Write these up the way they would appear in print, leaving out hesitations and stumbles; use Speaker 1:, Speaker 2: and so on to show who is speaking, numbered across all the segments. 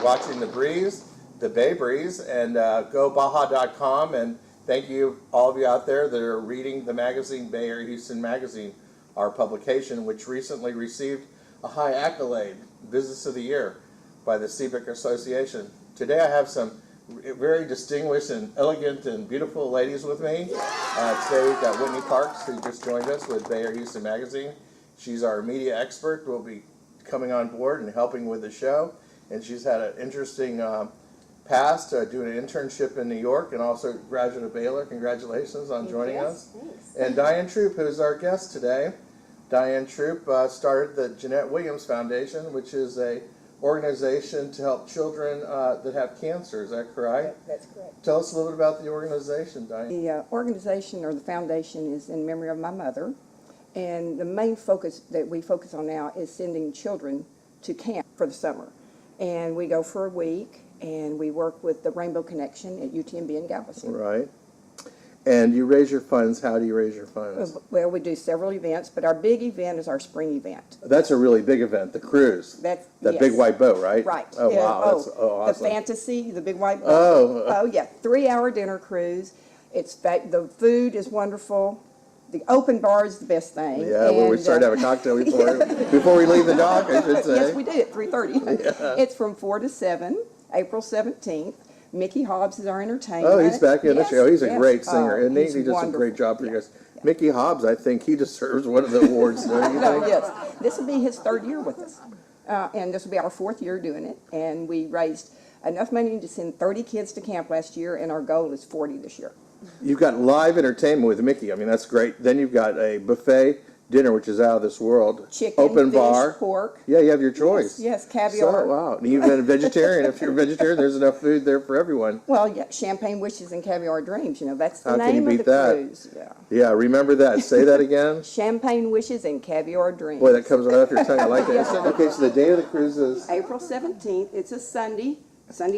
Speaker 1: watching The Breeze, the Bay Breeze, and go baja.com. And thank you, all of you out there that are reading the magazine, Bay Area Houston Magazine, our publication, which recently received a high accolade, Business of the Year, by the Civic Association. Today I have some very distinguished and elegant and beautiful ladies with me. Today we've got Whitney Parks, who just joined us with Bay Area Houston Magazine. She's our media expert, will be coming on board and helping with the show. And she's had an interesting past doing an internship in New York and also graduate of Baylor. Congratulations on joining us.
Speaker 2: Thanks.
Speaker 1: And Diane Troop, who's our guest today. Diane Troop started the Jeanette Williams Foundation, which is a organization to help children that have cancer. Is that correct?
Speaker 2: That's correct.
Speaker 1: Tell us a little bit about the organization, Diane.
Speaker 2: The organization or the foundation is in memory of my mother, and the main focus that we focus on now is sending children to camp for the summer. And we go for a week, and we work with the Rainbow Connection at UTMB in Galveston.
Speaker 1: Right. And you raise your funds. How do you raise your funds?
Speaker 2: Well, we do several events, but our big event is our spring event.
Speaker 1: That's a really big event, the cruise.
Speaker 2: That's
Speaker 1: that
Speaker 2: yes.
Speaker 1: big white boat, right?
Speaker 2: Right.
Speaker 1: Oh, wow. That's awesome.
Speaker 2: The Fantasy, the big white boat.
Speaker 1: Oh.
Speaker 2: Yeah. 3-hour dinner cruise. The food is wonderful. The open bar is the best thing.
Speaker 1: Yeah, where we start to have a cocktail before we leave the dock, I should say.
Speaker 2: Yes, we do at 3:30.
Speaker 1: Yeah.
Speaker 2: It's from 4 to 7, April 17th. Mickey Hobbs is our entertainer.
Speaker 1: Oh, he's back in the show. He's a great singer, isn't he?
Speaker 2: He's
Speaker 1: He does
Speaker 2: wonderful.
Speaker 1: a great job for you guys.
Speaker 2: Yeah.
Speaker 1: Mickey Hobbs, I think he deserves one of the awards, don't you think?
Speaker 2: Yes. This will be his 3rd year with us. And this will be our 4th year doing it. And we raised enough money to send 30 kids to camp last year, and our goal is 40 this year.
Speaker 1: You've got live entertainment with Mickey. I mean, that's great. Then you've got a buffet dinner, which is out of this world.
Speaker 2: Chicken,
Speaker 1: open
Speaker 2: fish,
Speaker 1: bar.
Speaker 2: pork.
Speaker 1: Yeah, you have your choice.
Speaker 2: Yes, caviar.
Speaker 1: So, wow. And you've been a vegetarian. If you're a vegetarian, there's enough food there for everyone.
Speaker 2: Well, yeah, champagne wishes and caviar dreams. You know, that's the
Speaker 1: How can you
Speaker 2: name of
Speaker 1: beat
Speaker 2: the
Speaker 1: that?
Speaker 2: cruise. Yeah.
Speaker 1: Yeah, remember that. Say that again.
Speaker 2: Champagne wishes and caviar dreams.
Speaker 1: Boy, that comes right off your tongue. I like it. Okay, so the day of the cruise is
Speaker 2: April 17th. It's a Sunday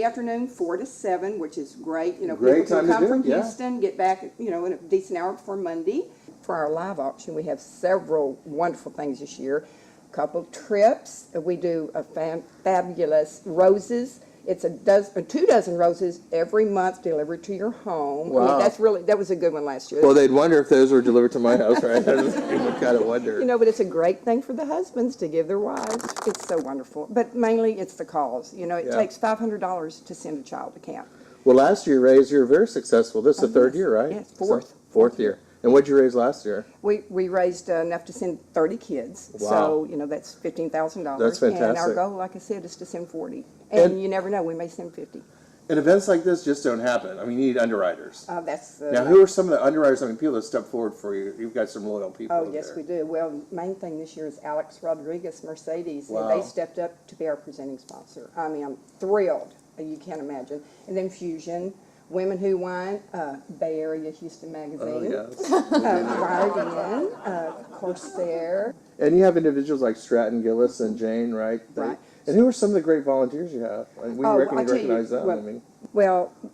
Speaker 2: afternoon, 4 to 7, which is great. You know,
Speaker 1: Great
Speaker 2: people
Speaker 1: time
Speaker 2: can
Speaker 1: to
Speaker 2: come
Speaker 1: do
Speaker 2: from
Speaker 1: it, yeah.
Speaker 2: Houston, get back, you know, in a decent hour before Monday. For our live auction, we have several wonderful things this year. A couple trips. We do a fabulous roses. It's 2 dozen roses every month delivered to your home.
Speaker 1: Wow.
Speaker 2: I mean, that was a good one last year.
Speaker 1: well, they'd wonder if those were delivered to my house, right? People kind of wonder.
Speaker 2: You know, but it's a great thing for the husbands to give their wives. It's so wonderful. But mainly it's the cause. You know, it
Speaker 1: Yeah.
Speaker 2: takes $500 to send a child to camp.
Speaker 1: Well, last year you raised, you were very successful. This is the 3rd
Speaker 2: yes.
Speaker 1: year, right?
Speaker 2: Yes, 4th.
Speaker 1: So, 4th year. And what did you raise last year?
Speaker 2: We raised enough to send 30 kids.
Speaker 1: Wow.
Speaker 2: So, you know, that's $15,000.
Speaker 1: That's fantastic.
Speaker 2: And our goal, like I said, is to send 40. And you never know, we may send 50.
Speaker 1: And events like this just don't happen. I mean, you need underwriters.
Speaker 2: That's
Speaker 1: Now, who are some of the underwriters? I mean, people that step forward for you. You've got some loyal people.
Speaker 2: Oh,
Speaker 1: out
Speaker 2: yes,
Speaker 1: there.
Speaker 2: we do. Well, main thing this year is Alex Rodriguez Mercedes.
Speaker 1: Wow.
Speaker 2: And they stepped up to be our presenting sponsor. I mean, I'm thrilled. You can't imagine. And then Fusion, Women Who Wine, Bay Area Houston Magazine.
Speaker 1: Oh, yes.
Speaker 2: Guardian, Corsair.
Speaker 1: And you have individuals like Stratton, Gillis, and Jane, right?
Speaker 2: Right.
Speaker 1: And who are some of the great volunteers you have? And we
Speaker 2: I'll tell
Speaker 1: recognize
Speaker 2: you,
Speaker 1: them.
Speaker 2: Well,
Speaker 1: I mean,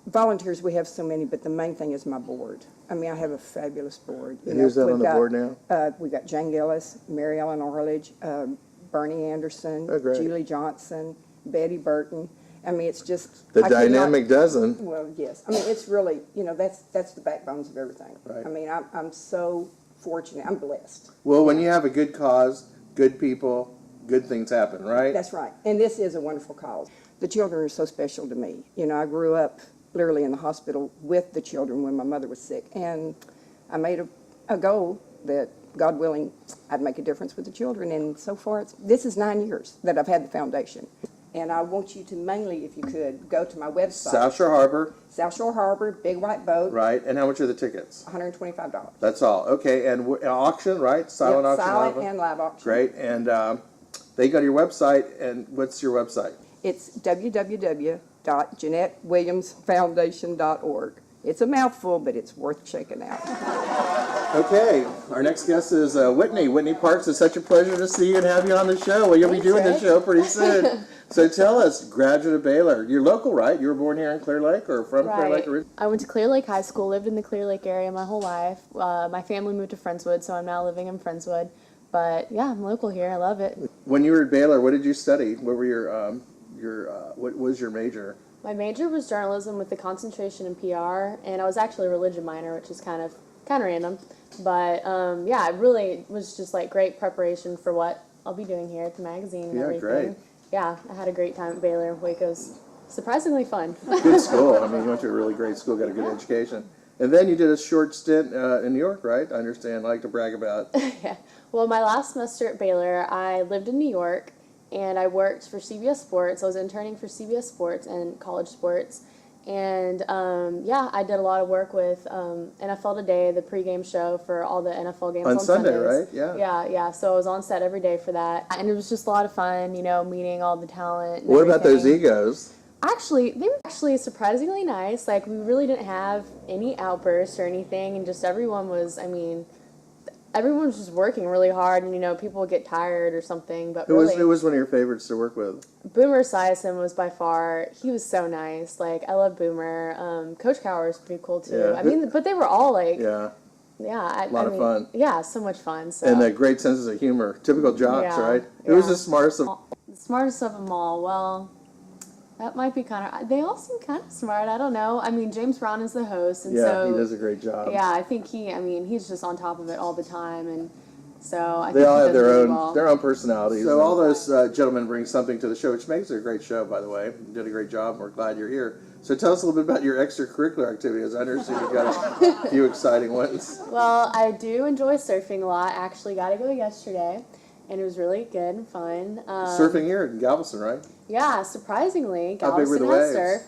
Speaker 2: volunteers, we have so many, but the main thing is my board. I mean, I have a fabulous board.
Speaker 1: and who's that
Speaker 2: we've
Speaker 1: on the
Speaker 2: got,
Speaker 1: board now?
Speaker 2: We've got Jane Gillis, Mary Ellen Arledge, Bernie Anderson,
Speaker 1: Oh, great.
Speaker 2: Julie Johnson, Betty Burton. I mean, it's just
Speaker 1: The
Speaker 2: I could not-
Speaker 1: dynamic dozen.
Speaker 2: Well, yes. I mean, it's really, you know, that's the backbones of everything.
Speaker 1: Right.
Speaker 2: I mean, I'm so fortunate. I'm blessed.
Speaker 1: Well, when you have a good cause, good people, good things happen, right?
Speaker 2: That's right. And this is a wonderful cause. The children are so special to me. You know, I grew up literally in the hospital with the children when my mother was sick. And I made a goal that, God willing, I'd make a difference with the children. And so far, this is 9 years that I've had the foundation. And I want you to mainly, if you could, go to my website.
Speaker 1: South Shore Harbor.
Speaker 2: South Shore Harbor, big white boat.
Speaker 1: Right. And how much are the tickets?
Speaker 2: $125.
Speaker 1: That's all. Okay. And auction, right? Silent
Speaker 2: Yep,
Speaker 1: auction.
Speaker 2: silent
Speaker 1: live.
Speaker 2: and live auction.
Speaker 1: Great. And they go to your website. And what's your website?
Speaker 2: It's www.JeanetteWilliamsFoundation.org. It's a mouthful, but it's worth checking out.
Speaker 1: Okay, our next guest is Whitney. Whitney Parks, it's such a pleasure to see you and have you on the show. Well, you'll be doing the show pretty soon. So tell us, graduate of Baylor. You're local, right? You were born here in Clear Lake or from Clear Lake originally?
Speaker 3: I went to Clear Lake High School, lived in the Clear Lake area my whole life. My family moved to Friendswood, so I'm now living in Friendswood. But yeah, I'm local here. I love it.
Speaker 1: When you were at Baylor, what did you study? What were your what was your major?
Speaker 3: My major was journalism with the concentration in PR, and I was actually a religion minor, which is kind of random. But yeah, it really was just like great preparation for what I'll be doing here at the magazine and everything.
Speaker 1: Great.
Speaker 3: Yeah, I had a great time at Baylor. Waco's surprisingly fun.
Speaker 1: Good school. I mean, you went to a really great school, got a good education. And then you did a short stint in New York, right? I understand. I like to brag about.
Speaker 3: Yeah. Well, my last semester at Baylor, I lived in New York, and I worked for CBS Sports. I was interning for CBS Sports and college sports. And, yeah, I did a lot of work with NFL Today, the pregame show for all the NFL games on
Speaker 1: Sunday,
Speaker 3: Sundays.
Speaker 1: right? Yeah.
Speaker 3: Yeah. So I was on set every day for that. And it was just a lot of fun, you know, meeting all the talent and
Speaker 1: What about those
Speaker 3: everything.
Speaker 1: egos?
Speaker 3: Actually, they were actually surprisingly nice. Like, we really didn't have any outbursts or anything, and just everyone was, I mean, everyone was just working really hard, and, you know, people would get tired or something, but
Speaker 1: Who
Speaker 3: really,
Speaker 1: was one of your favorites to work with?
Speaker 3: Boomer Esiason was by far, he was so nice. Like, I love Boomer. Coach Cowher was pretty cool, too.
Speaker 1: Yeah.
Speaker 3: I mean, but they were all, like,
Speaker 1: Yeah.
Speaker 3: a
Speaker 1: lot of fun.
Speaker 3: Yeah, so much fun. So.
Speaker 1: And great senses of humor. Typical jocks,
Speaker 3: Yeah,
Speaker 1: right? Who was
Speaker 3: yeah.
Speaker 1: the smartest of...
Speaker 3: The smartest of them all, well... That might be kind of... They all seem kind of smart. I don't know. I mean, James Brown is the host, and
Speaker 1: Yeah,
Speaker 3: so...
Speaker 1: he does a great job.
Speaker 3: Yeah, I think he's just on top of it all the time, and so I
Speaker 1: They
Speaker 3: think
Speaker 1: all
Speaker 3: he
Speaker 1: have
Speaker 3: does
Speaker 1: their
Speaker 3: really
Speaker 1: own
Speaker 3: well.
Speaker 1: personalities. So all those gentlemen bring something to the show, which makes it a great show, by the way. You did a great job, and we're glad you're here. So tell us a little bit about your extracurricular activities. I understand you've got a few exciting ones.
Speaker 3: Well, I do enjoy surfing a lot. I actually got to go yesterday, and it was really good and fun.
Speaker 1: Surfing here in Galveston, right?
Speaker 3: Yeah, surprisingly,
Speaker 1: How big were
Speaker 3: Galveston
Speaker 1: the
Speaker 3: has
Speaker 1: waves?
Speaker 3: surf.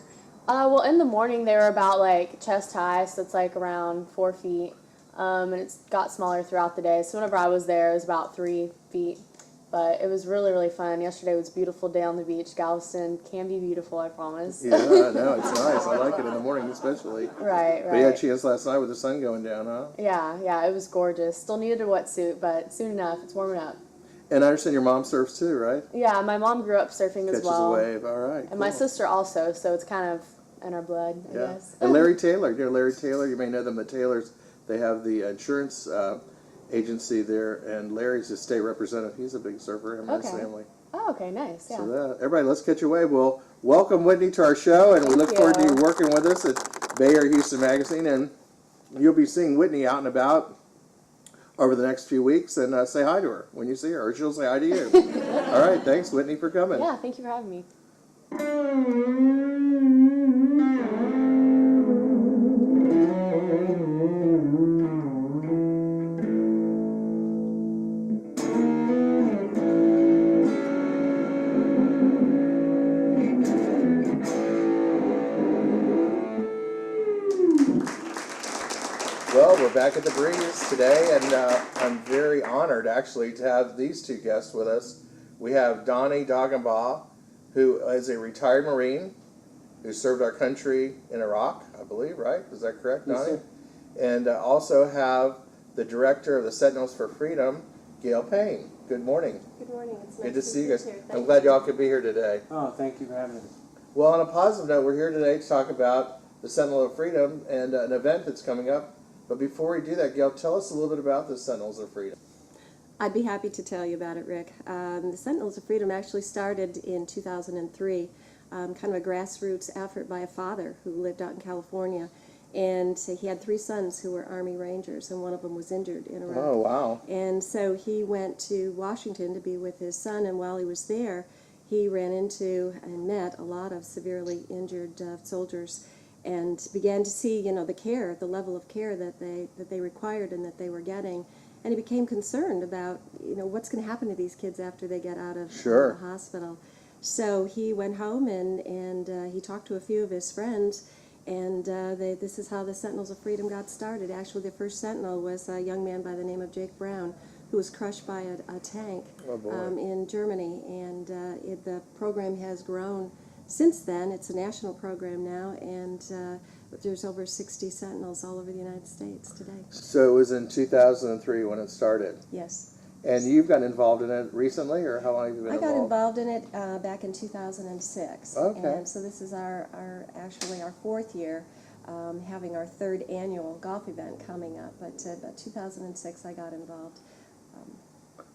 Speaker 3: Well, in the morning they were about like chest high, so it's like around 4 feet, and it got smaller throughout the day. So whenever I was there, it was about 3 feet. But it was really, really fun. Yesterday was a beautiful day on the beach. Galveston can be beautiful, I promise.
Speaker 1: Yeah, I know. It's nice. I like it in the morning especially.
Speaker 3: Right.
Speaker 1: But you had a chance last night with the sun going down, huh?
Speaker 3: Yeah, it was gorgeous. Still needed a wetsuit, but soon enough, it's warming up.
Speaker 1: And I understand your mom surfs too, right?
Speaker 3: Yeah, my mom grew up surfing as
Speaker 1: Catches
Speaker 3: well.
Speaker 1: a wave. All right.
Speaker 3: And my sister also, so it's kind of in our blood, I guess.
Speaker 1: And Larry Taylor. You know Larry Taylor? You may know them, the Taylors. They have the insurance agency there, and Larry's the state representative. He's a big surfer, him and his family.
Speaker 3: Oh, okay, nice, yeah.
Speaker 1: So everybody, let's catch a wave. Well, welcome Whitney to our show, and we look forward to you working with us at Bay Area Houston Magazine, and you'll be seeing Whitney out and about over the next few weeks, and say hi to her when you see her, or she'll say hi to you. All right, thanks Whitney for coming.
Speaker 3: Yeah, thank you for having me.
Speaker 1: Well, we're back at the Breeze today, and I'm very honored, actually, to have these two guests with us. We have Donnie Doggenbaugh, who is a retired Marine who served our country in Iraq, I believe, right? Is that correct, Donnie?
Speaker 4: Yes, sir.
Speaker 1: And also have the director of the Sentenals for Freedom, Gail Payne. Good morning.
Speaker 5: Good morning. It's nice
Speaker 1: Good to see you guys.
Speaker 5: Here.
Speaker 1: I'm glad y'all could be here today.
Speaker 4: Oh, thank you for having us.
Speaker 1: Well, on a positive note, we're here today to talk about the Sentinel of Freedom and an event that's coming up. But before we do that, Gail, tell us a little bit about the Sentinels of Freedom.
Speaker 5: I'd be happy to tell you about it, Rick. The Sentinels of Freedom actually started in 2003, kind of a grassroots effort by a father who lived out in California. And he had 3 sons who were Army Rangers, and one of them was injured in Iraq.
Speaker 1: Oh, wow.
Speaker 5: And so he went to Washington to be with his son, and while he was there, he ran into and met a lot of severely injured soldiers and began to see, the care, the level of care that they required and that they were getting. And he became concerned about, what's going to happen to these kids after they get out of
Speaker 1: Sure.
Speaker 5: the hospital. So he went home and he talked to a few of his friends, and this is how the Sentinels of Freedom got started. Actually, the first Sentinel was a young man by the name of Jake Brown, who was crushed by a tank in Germany. And the program has grown since then. It's a national program now, and there's over 60 Sentinels all over the United States today.
Speaker 1: So it was in 2003 when it started.
Speaker 5: Yes.
Speaker 1: And you've gotten involved in it recently, or how long have you been
Speaker 5: I
Speaker 1: involved?
Speaker 5: got involved in it back in 2006.
Speaker 1: Okay.
Speaker 5: And so this is actually our 4th year, having our 3rd annual golf event coming up. But about 2006 I got involved.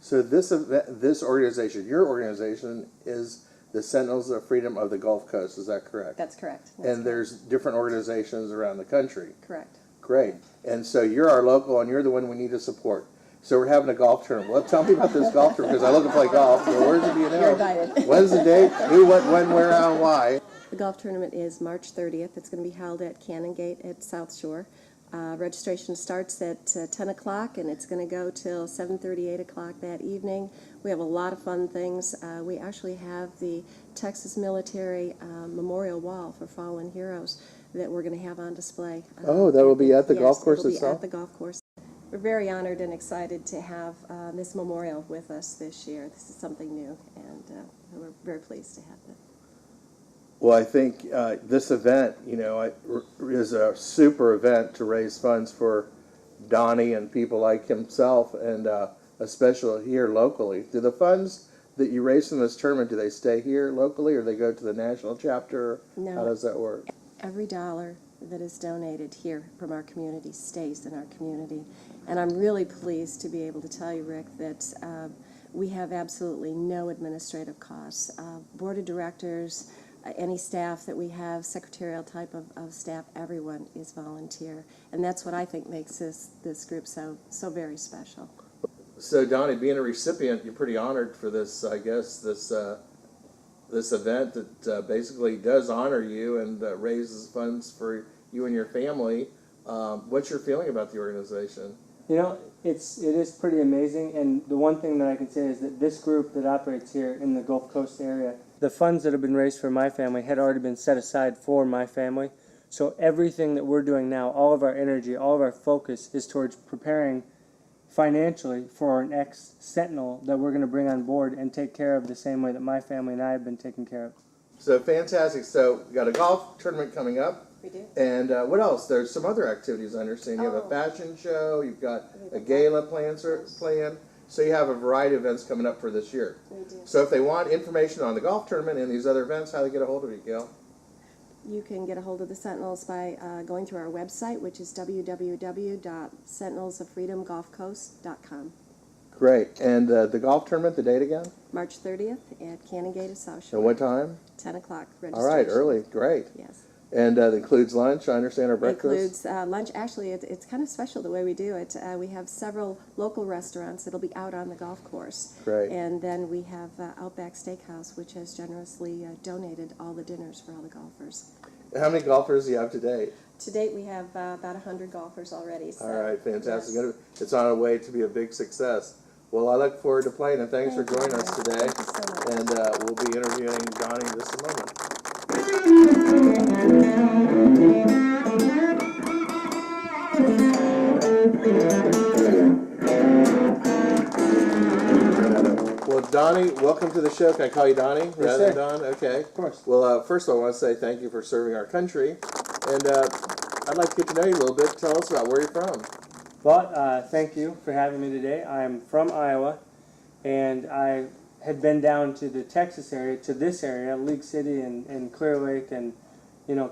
Speaker 1: So this organization, your organization, is the Sentinels of Freedom of the Gulf Coast. Is that correct?
Speaker 5: That's correct.
Speaker 1: And there's different organizations around the country.
Speaker 5: Correct.
Speaker 1: Great. And so you're our local, and you're the one we need to support. So we're having a golf tournament. Well, tell me about this golf tournament, because I love to play golf. So where's it, do you know?
Speaker 5: You're invited.
Speaker 1: When's the date? Who, what, when, where, how, why?
Speaker 5: The golf tournament is March 30th. It's going to be held at Cannon Gate at South Shore. Registration starts at 10 o'clock, and it's going to go till 7:30, 8 o'clock that evening. We have a lot of fun things. We actually have the Texas Military Memorial Wall for fallen heroes that we're going to have on display.
Speaker 1: Oh, that will be at the
Speaker 5: yes,
Speaker 1: golf course
Speaker 5: it'll be
Speaker 1: itself?
Speaker 5: at the golf course. We're very honored and excited to have this memorial with us this year. This is something new, and we're very pleased to have it.
Speaker 1: Well, I think this event, you know, is a super event to raise funds for Donnie and people like himself, and especially here locally. Do the funds that you raise from this tournament, do they stay here locally, or they go to the national chapter?
Speaker 5: No.
Speaker 1: How does that work?
Speaker 5: Every dollar that is donated here from our community stays in our community. And I'm really pleased to be able to tell you, Rick, that we have absolutely no administrative costs. Board of directors, any staff that we have, secretarial type of staff, everyone is volunteer. And that's what I think makes this group so very special.
Speaker 1: So, Donnie, being a recipient, you're pretty honored for this, I guess, this event that basically does honor you and raises funds for you and your family. What's your feeling about the organization?
Speaker 4: You know, it is pretty amazing, and the one thing that I can say is that this group that operates here in the Gulf Coast area, the funds that have been raised for my family had already been set aside for my family. So everything that we're doing now, all of our energy, all of our focus is towards preparing financially for an ex-Sentinel that we're going to bring on board and take care of the same way that my family and I have been taken care of.
Speaker 1: So, fantastic. So, we got a golf tournament coming up.
Speaker 5: We do.
Speaker 1: And what else? There's some other activities, I understand. You have a fashion show, you've got a gala planned. So you have a variety of events coming up for this year.
Speaker 5: We do.
Speaker 1: So if they want information on the golf tournament and these other events, how do they get a hold of you, Gail?
Speaker 5: You can get a hold of the Sentinels by going through our website, which is www.sentinelsoffreedomgolfcoast.com.
Speaker 1: Great. And the golf tournament, the date again?
Speaker 5: March 30th at Cannon Gate of South Shore.
Speaker 1: And what time?
Speaker 5: 10 o'clock
Speaker 1: All
Speaker 5: registration.
Speaker 1: right, early. Great.
Speaker 5: Yes.
Speaker 1: And it includes lunch, I understand, or
Speaker 5: It
Speaker 1: breakfast?
Speaker 5: includes lunch. Actually, it's kind of special the way we do it. We have several local restaurants that'll be out on the golf course.
Speaker 1: Great.
Speaker 5: And then we have Outback Steakhouse, which has generously donated all the dinners for all the golfers.
Speaker 1: How many golfers do you have to date?
Speaker 5: To date, we have about 100 golfers already. So,
Speaker 1: All right, fantastic.
Speaker 5: yes.
Speaker 1: It's on its way to be a big success. Well, I look forward to playing, and thanks for
Speaker 5: Thank you.
Speaker 1: joining us today.
Speaker 5: Thank you so much.
Speaker 1: And we'll be interviewing Donnie in just a moment. Well, Donnie, welcome to the show. Can I call you Donnie rather than Don? Okay.
Speaker 4: Of course.
Speaker 1: Well, first of all, I want to say thank you for serving our country. And I'd like to get to know you a little bit. Tell us about where you're from.
Speaker 4: Well, thank you for having me today. I'm from Iowa, and I had been down to the Texas area, to this area, League City and Clear Lake, and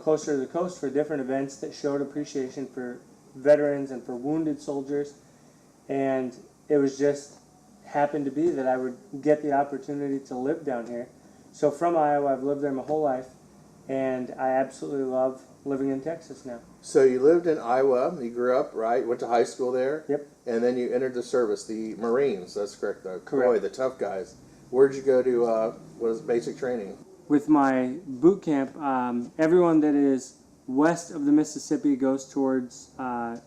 Speaker 4: closer to the coast for different events that showed appreciation for veterans and for wounded soldiers. And it was just happened to be that I would get the opportunity to live down here. So from Iowa, I've lived there my whole life, and I absolutely love living in Texas now.
Speaker 1: So you lived in Iowa. You grew up, right? Went to high school there.
Speaker 4: Yep.
Speaker 1: And then you entered the service, the Marines. That's correct.
Speaker 4: Correct.
Speaker 1: Boy, the tough guys. Where'd you go to? What is basic training?
Speaker 4: With my boot camp, everyone that is west of the Mississippi goes towards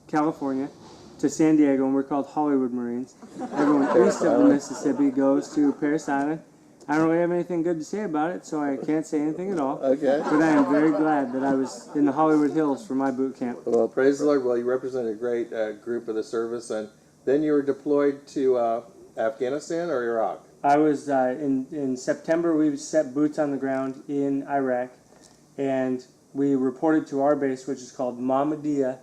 Speaker 4: California to San Diego, and we're called Hollywood Marines. Everyone east of the Mississippi goes to Parris Island. I don't really have anything good to say about it, so I can't say anything at all.
Speaker 1: Okay.
Speaker 4: But I am very glad that I was in the Hollywood Hills for my boot camp.
Speaker 1: Well, praise the Lord. Well, you represented a great group of the service, and then you were deployed to Afghanistan or Iraq?
Speaker 4: I was in September. We set boots on the ground in Iraq, and we reported to our base, which is called Mahmudiyah,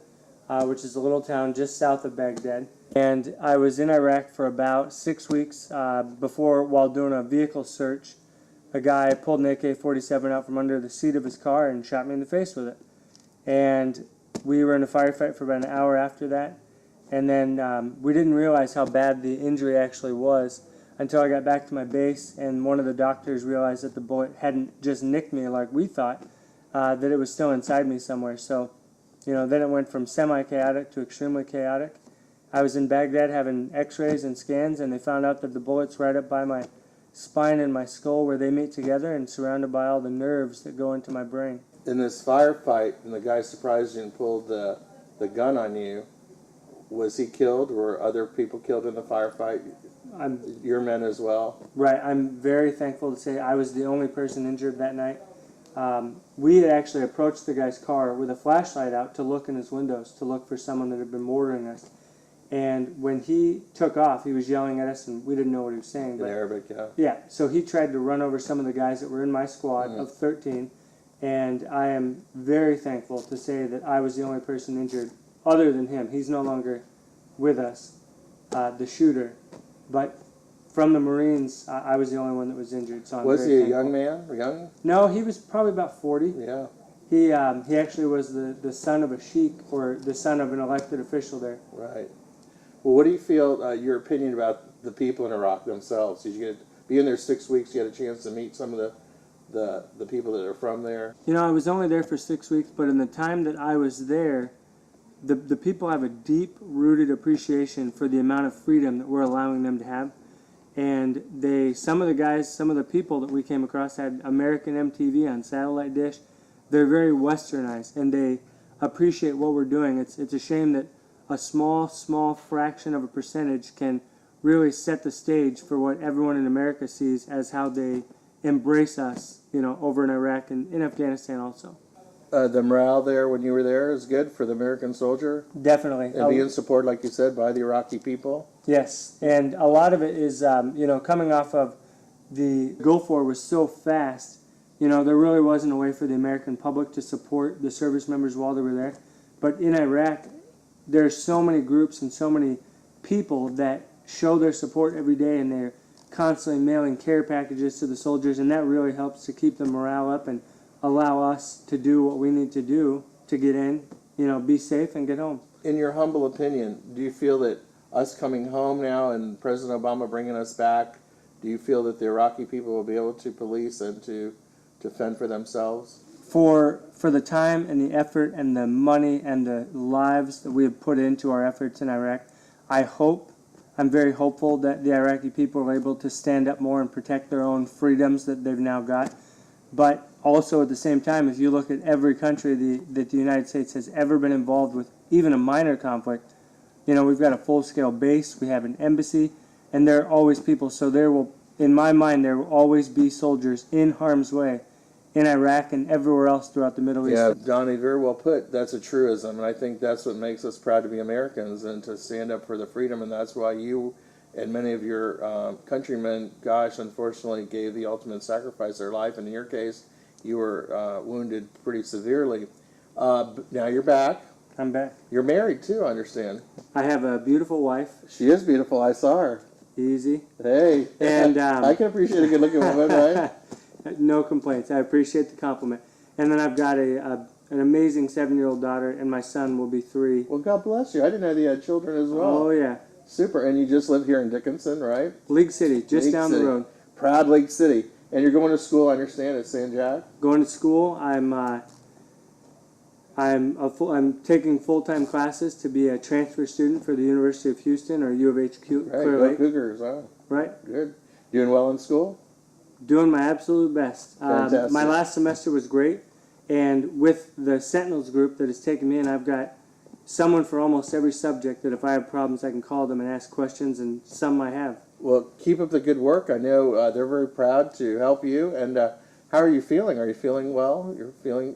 Speaker 4: which is a little town just south of Baghdad. And I was in Iraq for about 6 weeks while doing a vehicle search, a guy pulled an AK-47 out from under the seat of his car and shot me in the face with it. And we were in a firefight for about an hour after that. And then we didn't realize how bad the injury actually was until I got back to my base, and one of the doctors realized that the bullet hadn't just nicked me like we thought, that it was still inside me somewhere. So, then it went from semi-chaotic to extremely chaotic. I was in Baghdad having x-rays and scans, and they found out that the bullet's right up by my spine and my skull where they meet together and surrounded by all the nerves that go into my brain.
Speaker 1: In this firefight, and the guy surprised you and pulled the gun on you, was he killed? Were other people killed in the firefight? Your men as well?
Speaker 4: Right. I'm very thankful to say I was the only person injured that night. We had actually approached the guy's car with a flashlight out to look in his windows, to look for someone that had been mortaring us. And when he took off, he was yelling at us, and we didn't know what he was saying.
Speaker 1: In Arabic, yeah.
Speaker 4: Yeah, so he tried to run over some of the guys that were in my squad of 13, and I am very thankful to say that I was the only person injured other than him. He's no longer with us, the shooter. But from the Marines, I was the only one that was injured. So I'm
Speaker 1: Was
Speaker 4: very
Speaker 1: he a
Speaker 4: thankful.
Speaker 1: young man? Young?
Speaker 4: No, he was probably about 40.
Speaker 1: Yeah.
Speaker 4: He actually was the son of a sheik, or the son of an elected official there.
Speaker 1: Right. Well, what do you feel, your opinion about the people in Iraq themselves? Did you get be in there 6 weeks? You had a chance to meet some of the people that are from there?
Speaker 4: I was only there for 6 weeks, but in the time that I was there, the people have a deep-rooted appreciation for the amount of freedom that we're allowing them to have. And some of the people that we came across had American MTV on satellite dish. They're very westernized, and they appreciate what we're doing. It's a shame that a small fraction of a percentage can really set the stage for what everyone in America sees as how they embrace us, over in Iraq and in Afghanistan also.
Speaker 1: The morale there when you were there is good for the American soldier?
Speaker 4: Definitely.
Speaker 1: And being supported, like you said, by the Iraqi people?
Speaker 4: Yes, and a lot of it is, coming off of the Gulf War was so fast, there really wasn't a way for the American public to support the service members while they were there. But in Iraq, there's so many groups and so many people that show their support every day, and they're constantly mailing care packages to the soldiers, and that really helps to keep the morale up and allow us to do what we need to do to get in, be safe and get home.
Speaker 1: In your humble opinion, do you feel that us coming home now and President Obama bringing us back, do you feel that the Iraqi people will be able to police and to fend for themselves?
Speaker 4: For the time and the effort and the money and the lives that we have put into our efforts in Iraq, I'm very hopeful that the Iraqi people are able to stand up more and protect their own freedoms that they've now got. But also at the same time, if you look at every country that the United States has ever been involved with, even a minor conflict, we've got a full-scale base, we have an embassy, and there are always people. So in my mind, there will always be soldiers in harm's way in Iraq and everywhere else throughout the Middle East.
Speaker 1: Yeah, Donnie, very well put. That's a truism, and I think that's what makes us proud to be Americans and to stand up for the freedom, and that's why you and many of your countrymen, unfortunately gave the ultimate sacrifice, their life. And in your case, you were wounded pretty severely. Now you're back.
Speaker 4: I'm back.
Speaker 1: You're married too, I understand.
Speaker 4: I have a beautiful wife.
Speaker 1: She is beautiful. I saw her.
Speaker 4: Easy.
Speaker 1: Hey.
Speaker 4: And
Speaker 1: I can appreciate a good-looking woman, right?
Speaker 4: No complaints. I appreciate the compliment. And then I've got an amazing 7-year-old daughter, and my son will be 3.
Speaker 1: Well, God bless you. I didn't know you had children as well.
Speaker 4: Oh, yeah.
Speaker 1: Super. And you just live here in Dickinson, right?
Speaker 4: League City, just
Speaker 1: League
Speaker 4: down
Speaker 1: City.
Speaker 4: the road.
Speaker 1: Proud League City. And you're going to school, I understand, at St. Jack?
Speaker 4: Going to school. I'm taking full-time classes to be a transfer student for the University of Houston, or U of H
Speaker 1: Right,
Speaker 4: Clear
Speaker 1: go
Speaker 4: Lake.
Speaker 1: Cougars, huh?
Speaker 4: Right.
Speaker 1: Good. Doing well in school?
Speaker 4: Doing my absolute best.
Speaker 1: Fantastic.
Speaker 4: My last semester was great, and with the Sentinels group that has taken me in, I've got someone for almost every subject that if I have problems, I can call them and ask questions, and some I have.
Speaker 1: Well, keep up the good work. I know they're very proud to help you. And how are you feeling? Are you feeling well? You're feeling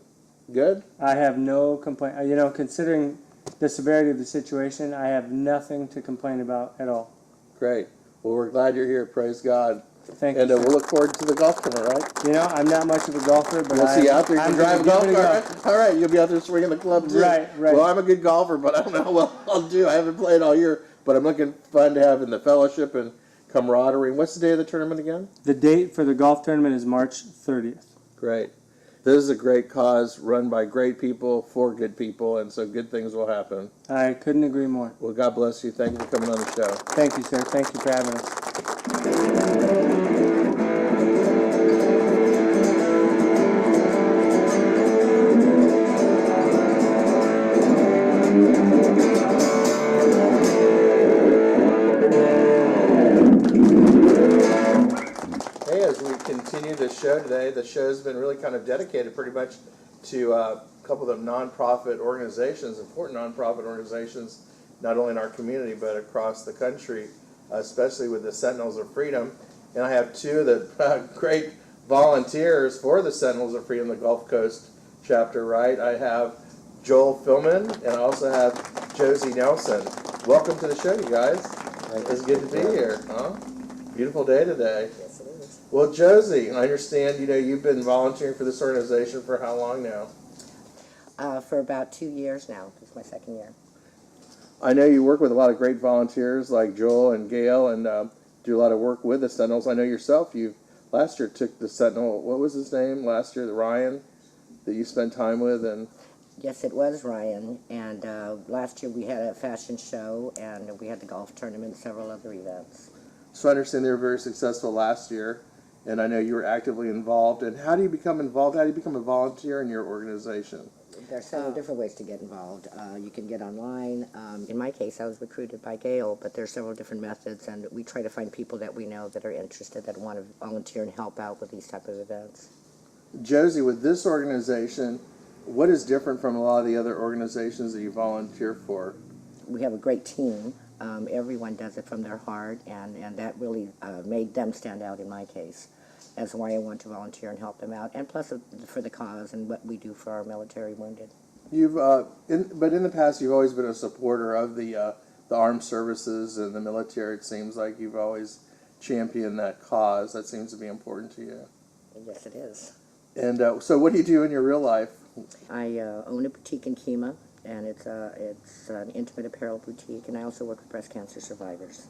Speaker 1: good?
Speaker 4: I have no complaint. Considering the severity of the situation, I have nothing to complain about at all.
Speaker 1: Great. Well, we're glad you're here. Praise God.
Speaker 4: Thank
Speaker 1: And
Speaker 4: you.
Speaker 1: we'll look forward to the golf tournament, right?
Speaker 4: I'm not much of a golfer, but
Speaker 1: We'll see you out there. You
Speaker 4: I'm
Speaker 1: can drive a
Speaker 4: gonna
Speaker 1: golf
Speaker 4: give it a go.
Speaker 1: cart. All right, you'll be out there swinging the club too.
Speaker 4: Right.
Speaker 1: Well, I'm a good golfer, but I don't know how well I'll do. I haven't played all year, but I'm looking fun to have in the fellowship and camaraderie. And what's the day of the tournament again?
Speaker 4: The date for the golf tournament is March 30th.
Speaker 1: Great. This is a great cause run by great people for good people, and so good things will happen.
Speaker 4: I couldn't agree more.
Speaker 1: Well, God bless you. Thank you for coming on the show.
Speaker 4: Thank you, sir. Thank you for having us.
Speaker 1: Hey, as we continue the show today, the show's been really kind of dedicated pretty much to a couple of nonprofit organizations, important nonprofit organizations, not only in our community but across the country, especially with the Sentenals of Freedom. And I have two of the great volunteers for the Sentinels of Freedom, the Gulf Coast chapter, right? I have Joel Philman and I also have Josie Nelson. Welcome to the show, you guys. It's good to be here, huh? Beautiful day today.
Speaker 6: Yes, it is.
Speaker 1: Well, Josie, I understand, you've been volunteering for this organization for how long now?
Speaker 6: For about 2 years now. It's my second year.
Speaker 1: I know you work with a lot of great volunteers like Joel and Gail and do a lot of work with the Sentinels. I know yourself, you last year took the Sentinel, what was his name last year, the Ryan, that you spent time with? And
Speaker 6: Yes, it was Ryan. And last year we had a fashion show and we had the golf tournament and several other events.
Speaker 1: so I understand they were very successful last year, and I know you were actively involved. And how do you become involved? How do you become a volunteer in your organization?
Speaker 6: There are several different ways to get involved. You can get online. In my case, I was recruited by Gail, but there are several different methods, and we try to find people that we know that are interested, that want to volunteer and help out with these type of events.
Speaker 1: Josie, with this organization, what is different from a lot of the other organizations that you volunteer for?
Speaker 6: We have a great team. Everyone does it from their heart, and that really made them stand out in my case. That's why I want to volunteer and help them out, and plus for the cause and what we do for our military wounded.
Speaker 1: But in the past, you've always been a supporter of the armed services and the military. It seems like you've always championed that cause. That seems to be important to you.
Speaker 6: Yes, it is.
Speaker 1: And so what do you do in your real life?
Speaker 6: I own a boutique in Kemah, and it's an intimate apparel boutique, and I also work with breast cancer survivors.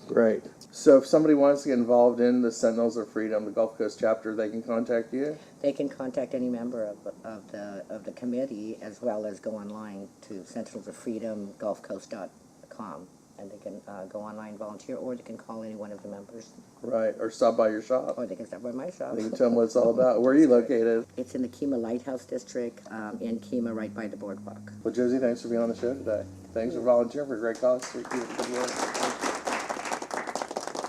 Speaker 1: Great. So if somebody wants to get involved in the Sentinels of Freedom, the Gulf Coast chapter, they can contact you?
Speaker 6: They can contact any member of the committee, as well as go online to Sentinels of Freedom, GulfCoast.com, and they can go online, volunteer, or they can call any one of the members.
Speaker 1: Right. Or stop by your shop.
Speaker 6: Or they can stop by my shop.
Speaker 1: You can tell them what it's all about. Where are you located?
Speaker 6: It's in the Kemah Lighthouse District, in Kemah, right by the boardwalk.
Speaker 1: Well, Josie, thanks for being on the show today. Thanks for volunteering for a great cause. Keep up the good work.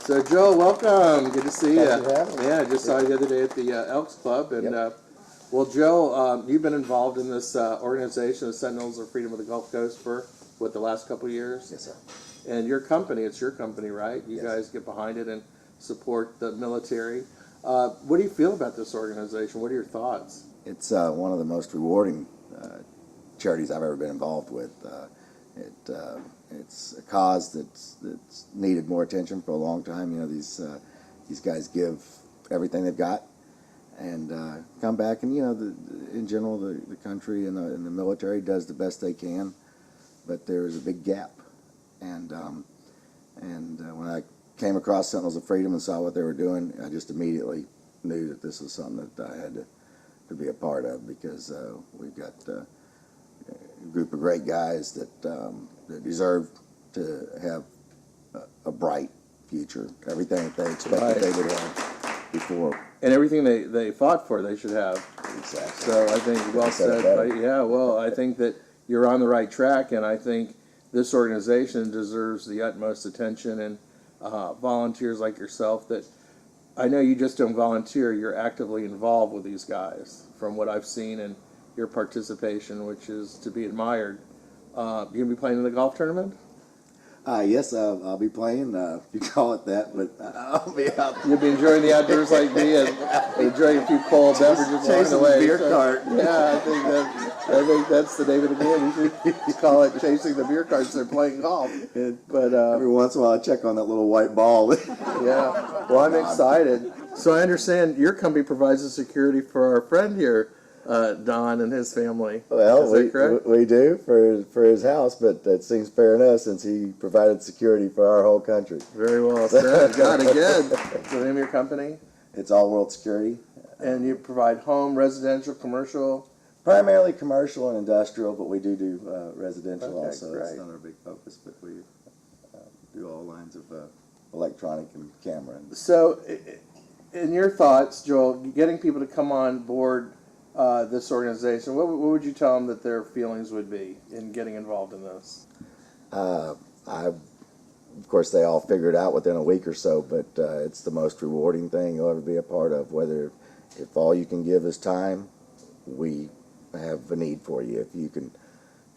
Speaker 1: So, Joe, welcome. Good to see you.
Speaker 7: Thanks for having me.
Speaker 1: Yeah, I just saw you the other day at the Elks Club. And, well, Joe, you've been involved in this organization, the Sentinels of Freedom of the Gulf Coast, for, the last couple of years?
Speaker 7: Yes, sir.
Speaker 1: And your company, it's your company, right? You
Speaker 7: Yes.
Speaker 1: guys get behind it and support the military. What do you feel about this organization? What are your thoughts?
Speaker 7: It's one of the most rewarding charities I've ever been involved with. It's a cause that's needed more attention for a long time. These guys give everything they've got and come back, and in general the country and the military does the best they can, but there's a big gap. And when I came across Sentinels of Freedom and saw what they were doing, I just immediately knew that this was something that I had to be a part of, because we've got a group of great guys that deserve to have a bright future. Everything that they expected they would have before.
Speaker 1: And everything they fought for, they should have.
Speaker 7: Exactly.
Speaker 1: So I think well said. But I think that you're on the right track, and I think this organization deserves the utmost attention, and volunteers like yourself that I know you just don't volunteer, you're actively involved with these guys from what I've seen and your participation, which is to be admired. You're going to be playing in the golf tournament?
Speaker 7: Yes, I'll be playing. You call it that, but I'll be out
Speaker 1: You'll be enjoying the outdoors like me and enjoying a few cold beverages along
Speaker 7: chasing
Speaker 1: the
Speaker 7: the
Speaker 1: way.
Speaker 7: beer cart.
Speaker 1: Yeah, I think that's the name of the game. You should call it chasing the beer carts. They're playing golf. But
Speaker 7: Every once in a while, I check on that little white ball.
Speaker 1: yeah, well, I'm excited. So I understand your company provides the security for our friend here, Don and his family.
Speaker 8: Well,
Speaker 1: Is that correct?
Speaker 8: we do for his house, but that seems fair enough since he provided security for our whole country.
Speaker 1: Very well said. God, again. What's the name of your company?
Speaker 7: It's All World Security.
Speaker 1: And you provide home, residential, commercial?
Speaker 8: Primarily commercial and industrial, but we do residential
Speaker 1: Okay,
Speaker 8: also.
Speaker 1: great.
Speaker 7: That's not our big focus, but we do all lines of electronic and camera.
Speaker 1: So, in your thoughts, Joel, getting people to come on board this organization, what would you tell them that their feelings would be in getting involved in this?
Speaker 7: Of course, they all figure it out within a week or so, but it's the most rewarding thing you'll ever be a part of. Whether if all you can give is time, we have a need for you. If you can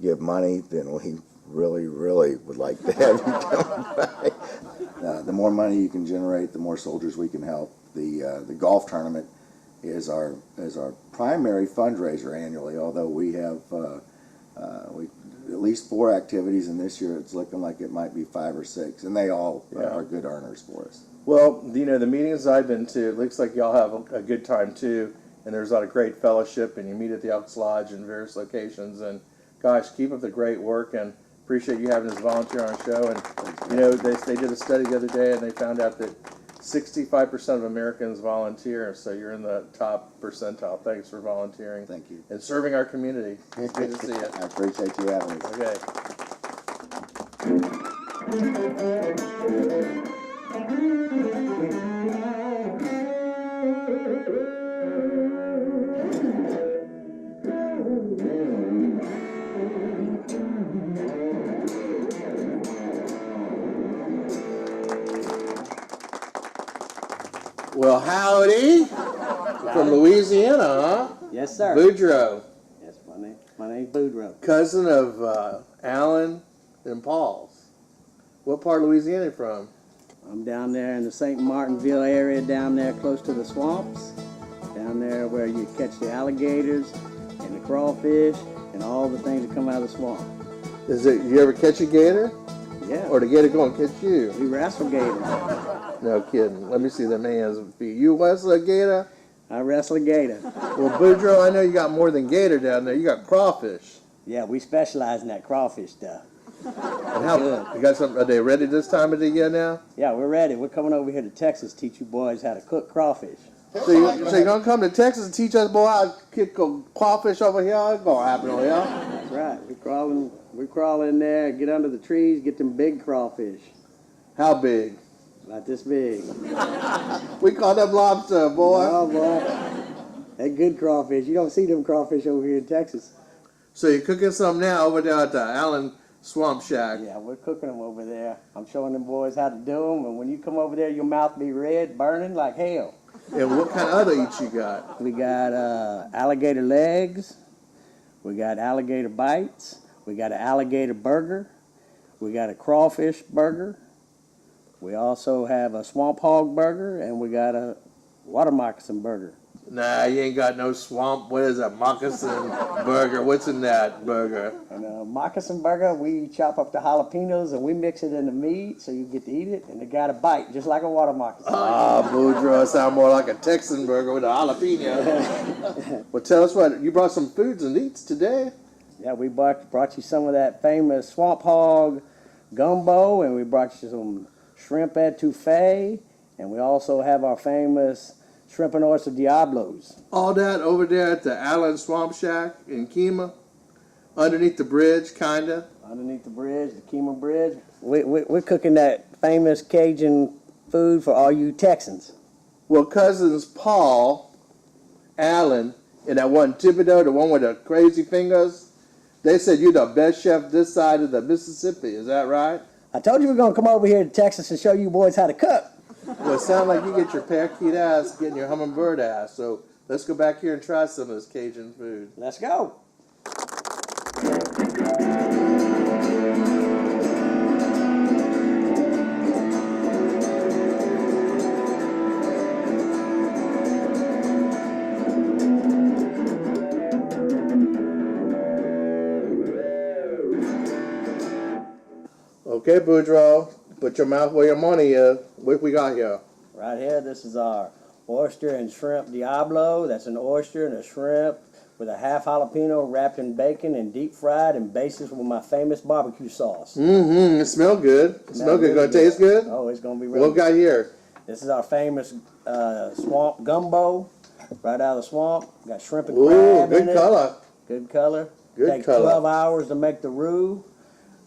Speaker 7: give money, then we really, really would like to have you come by. The more money you can generate, the more soldiers we can help. The golf tournament is our primary fundraiser annually. Although we have at least 4 activities, and this year it's looking like it might be 5 or 6, and they all are good earners for us.
Speaker 1: Well, you know, the meetings I've been to, it looks like y'all have a good time too, and there's a lot of great fellowship, and you meet at the Elks Lodge in various locations, and gosh, keep up the great work, and appreciate you having us volunteer on our show. And you know, they did a study the other day, and they found out that 65% of Americans volunteer, so you're in the top percentile. Thanks for volunteering.
Speaker 7: Thank you.
Speaker 1: And serving our community. It's good to see you.
Speaker 7: I appreciate you having me.
Speaker 1: Okay. Well, howdy from Louisiana, huh?
Speaker 9: Yes, sir.
Speaker 1: Boudreaux,
Speaker 9: Yes, my name's Boudreaux.
Speaker 1: cousin of Alan and Paul's. What part of Louisiana are you from?
Speaker 9: I'm down there in the St. Martinville area, down there close to the swamps, down there where you catch the alligators and the crawfish and all the things that come out of the swamp.
Speaker 1: Is it you ever catch a gator,
Speaker 9: Yeah,
Speaker 1: or the gator go and catch you?
Speaker 9: we wrestle gators.
Speaker 1: No kidding. Let me see them hands and feet. You wrestle a gator?
Speaker 9: I wrestle a gator.
Speaker 1: Well, Boudreaux, I know you got more than gator down there. You got crawfish.
Speaker 9: Yeah, we specialize in that crawfish stuff.
Speaker 1: And how you got some? Are they ready this time of the year now?
Speaker 9: Yeah, we're ready. We're coming over here to Texas to teach you boys how to cook crawfish.
Speaker 1: So you're gonna come to Texas and teach us, boy, how to kick a crawfish over here? It's gonna happen over here.
Speaker 9: That's right. We crawl in there, get under the trees, get them big crawfish,
Speaker 1: How big?
Speaker 9: like this big.
Speaker 1: We call them lobster, boy.
Speaker 9: Oh boy, that good crawfish. You don't see them crawfish over here in Texas.
Speaker 1: So you're cooking some now over there at the Allen Swamp Shack.
Speaker 9: Yeah, we're cooking them over there. I'm showing them boys how to do them, and when you come over there, your mouth be red, burning like hell.
Speaker 1: And what kind of other eats you got?
Speaker 9: We got alligator legs. We got alligator bites. We got an alligator burger. We got a crawfish burger. We also have a swamp hog burger, and we got a water moccasin burger.
Speaker 1: Nah, you ain't got no swamp. What is that? Moccasin burger. What's in that burger?
Speaker 9: And a moccasin burger, we chop up the jalapenos and we mix it in the meat so you get to eat it, and it got a bite just like a water moccasin.
Speaker 1: Ah, Boudreaux, sound more like a Texan burger with a jalapeno. Well, tell us what, you brought some foods and eats today.
Speaker 9: Yeah, we brought you some of that famous swamp hog gumbo, and we brought you some shrimp etouffee, and we also have our famous shrimp and oyster diablos.
Speaker 1: All that over there at the Allen Swamp Shack in Kemah, underneath the bridge, kinda.
Speaker 9: Underneath the bridge, the Kemah Bridge. We're cooking that famous Cajun food for all you Texans.
Speaker 1: Well, cousins Paul, Allen, and that one Thibodeau, the one with the crazy fingers, they said you're the best chef this side of the Mississippi. Is that right?
Speaker 9: I told you we're going to come over here to Texas and show you boys how to cook.
Speaker 1: Well, it sounds like you get your parakeet ass getting your hummingbird ass. So let's go back here and try some of this Cajun food.
Speaker 9: Let's go.
Speaker 1: Okay, Boudreaux, put your mouth where your money is. What we got here?
Speaker 9: Right here, this is our oyster and shrimp diablo. That's an oyster and a shrimp with a half jalapeno wrapped in bacon and deep fried and basted with my famous barbecue sauce.
Speaker 1: Mm-hmm. It smells good. It smells good. Gonna taste good?
Speaker 9: Oh, it's going to be really
Speaker 1: What we got here?
Speaker 9: This is our famous swamp gumbo, right out of the swamp. Got shrimp and
Speaker 1: Ooh,
Speaker 9: crab in
Speaker 1: good
Speaker 9: it.
Speaker 1: color.
Speaker 9: Good color.
Speaker 1: Good
Speaker 9: Takes
Speaker 1: color.
Speaker 9: 12 hours to make the roux.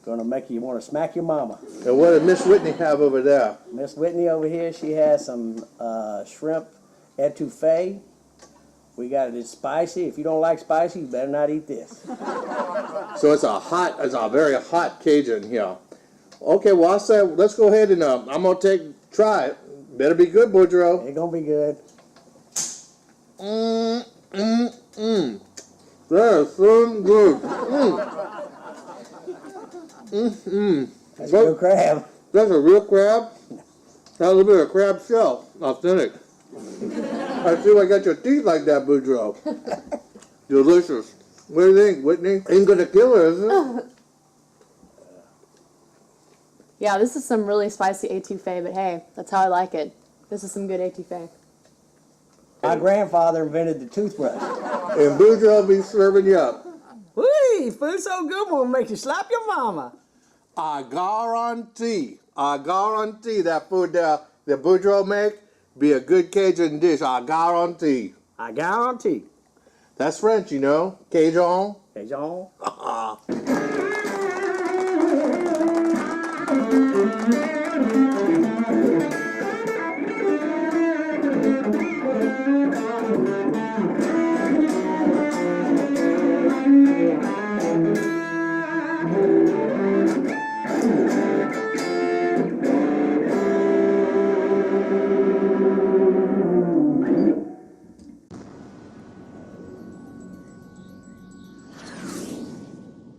Speaker 9: Gonna make you want to smack your mama.
Speaker 1: And what did Miss Whitney have over there?
Speaker 9: Miss Whitney over here, she has some shrimp etouffee. We got it. It's spicy. If you don't like spicy, you better not eat this.
Speaker 1: So it's a very hot Cajun here. Okay, well I say let's go ahead and I'm gonna try it. Better be good, Boudreaux.
Speaker 9: It's gonna be good.
Speaker 1: That is so good.
Speaker 9: That's real crab.
Speaker 1: That's a real crab. Got a little bit of crab shell, authentic. I see why I got your teeth like that, Boudreaux. Delicious. What do you think, Whitney? Ain't gonna kill her, is it?
Speaker 3: Yeah, this is some really spicy etouffee, but hey, that's how I like it. This is some good etouffee.
Speaker 9: My grandfather invented the toothbrush.
Speaker 1: And Boudreaux be serving you up.
Speaker 9: Whee! Food so good, gonna make you slap your mama.
Speaker 1: I guarantee that food that Boudreaux make be a good Cajun dish. I guarantee.
Speaker 9: I guarantee.
Speaker 1: That's French, you know. Cajun.
Speaker 9: Cajun.